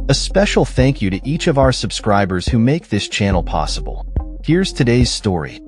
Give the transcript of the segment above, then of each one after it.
A special thank you to each of our subscribers who make this channel possible. Here's today's story.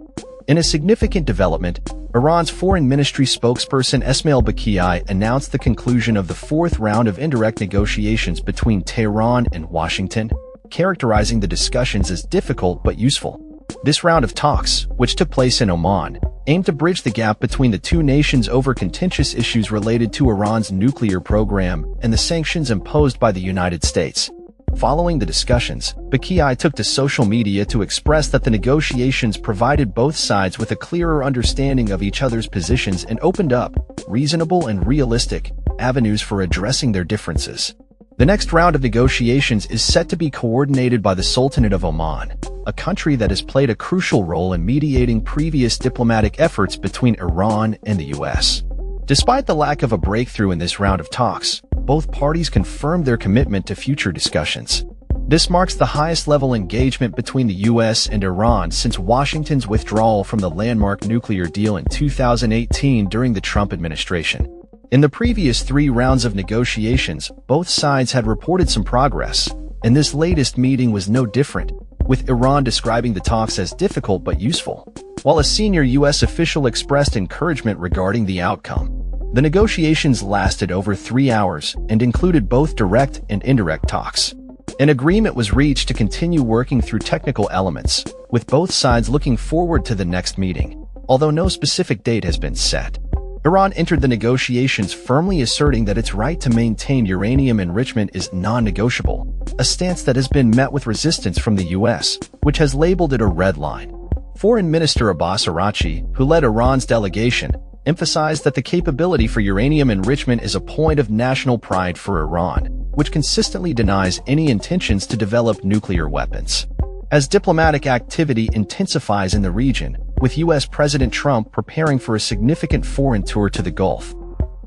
In a significant development, Iran's Foreign Ministry spokesperson Esmail Baqaei announced the conclusion of the fourth round of indirect negotiations between Tehran and Washington, characterizing the discussions as difficult but useful. This round of talks, which took place in Oman, aimed to bridge the gap between the two nations over contentious issues related to Iran's nuclear program and the sanctions imposed by the United States. Following the discussions, Baqaei took to social media to express that the negotiations provided both sides with a clearer understanding of each other's positions and opened up reasonable and realistic avenues for addressing their differences. The next round of negotiations is set to be coordinated by the Sultanate of Oman, a country that has played a crucial role in mediating previous diplomatic efforts between Iran and the U.S. Despite the lack of a breakthrough in this round of talks, both parties confirmed their commitment to future discussions. This marks the highest-level engagement between the U.S. and Iran since Washington's withdrawal from the landmark nuclear deal in 2018 during the Trump administration. In the previous 3 rounds of negotiations, both sides had reported some progress, and this latest meeting was no different, with Iran describing the talks as difficult but useful, while a senior U.S. official expressed encouragement regarding the outcome. The negotiations lasted over 3 hours and included both direct and indirect talks. An agreement was reached to continue working through technical elements, with both sides looking forward to the next meeting, although no specific date has been set. Iran entered the negotiations firmly asserting that its right to maintain uranium enrichment is non-negotiable, a stance that has been met with resistance from the U.S., which has labeled it a red line. Foreign Minister Abbas Araghchi, who led Iran's delegation, emphasized that the capability for uranium enrichment is a point of national pride for Iran, which consistently denies any intentions to develop nuclear weapons. As diplomatic activity intensifies in the region, with U.S. President Trump preparing for a significant foreign tour to the Gulf,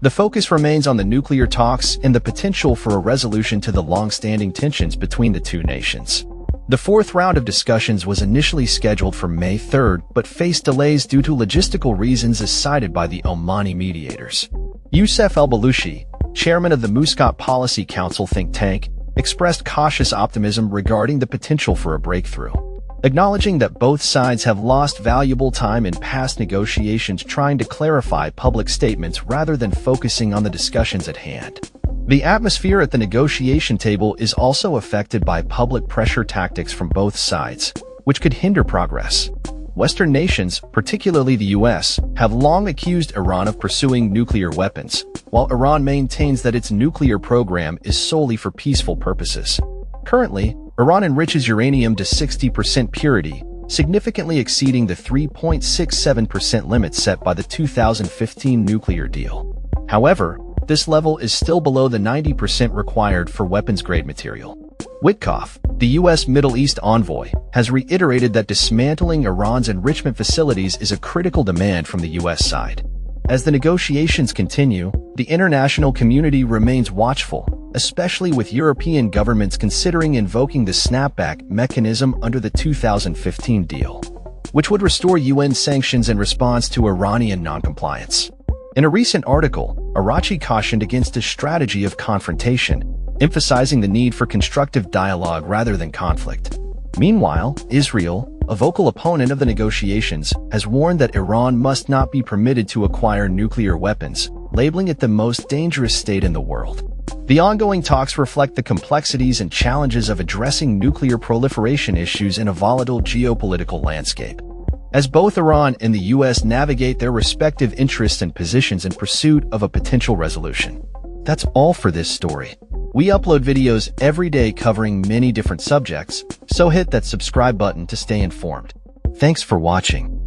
the focus remains on the nuclear talks and the potential for a resolution to the long-standing tensions between the two nations. The fourth round of discussions was initially scheduled for May 3rd, but faced delays due to logistical reasons as cited by the Omani mediators. Youssef El-Baluchi, chairman of the Muscat Policy Council think tank, expressed cautious optimism regarding the potential for a breakthrough, acknowledging that both sides have lost valuable time in past negotiations trying to clarify public statements rather than focusing on the discussions at hand. The atmosphere at the negotiation table is also affected by public pressure tactics from both sides, which could hinder progress. Western nations, particularly the U.S., have long accused Iran of pursuing nuclear weapons, while Iran maintains that its nuclear program is solely for peaceful purposes. Currently, Iran enriches uranium to 60% purity, significantly exceeding the 3.67% limit set by the 2015 nuclear deal. However, this level is still below the 90% required for weapons-grade material. Witkoff, the U.S. Middle East envoy, has reiterated that dismantling Iran's enrichment facilities is a critical demand from the U.S. side. As the negotiations continue, the international community remains watchful, especially with European governments considering invoking the snapback mechanism under the 2015 deal, which would restore UN sanctions in response to Iranian noncompliance. In a recent article, Araghchi cautioned against a strategy of confrontation, emphasizing the need for constructive dialogue rather than conflict. Meanwhile, Israel, a vocal opponent of the negotiations, has warned that Iran must not be permitted to acquire nuclear weapons, labeling it the most dangerous state in the world. The ongoing talks reflect the complexities and challenges of addressing nuclear proliferation issues in a volatile geopolitical landscape. As both Iran and the U.S. navigate their respective interests and positions in pursuit of a potential resolution. That's all for this story. We upload videos every day covering many different subjects, so hit that subscribe button to stay informed. Thanks for watching.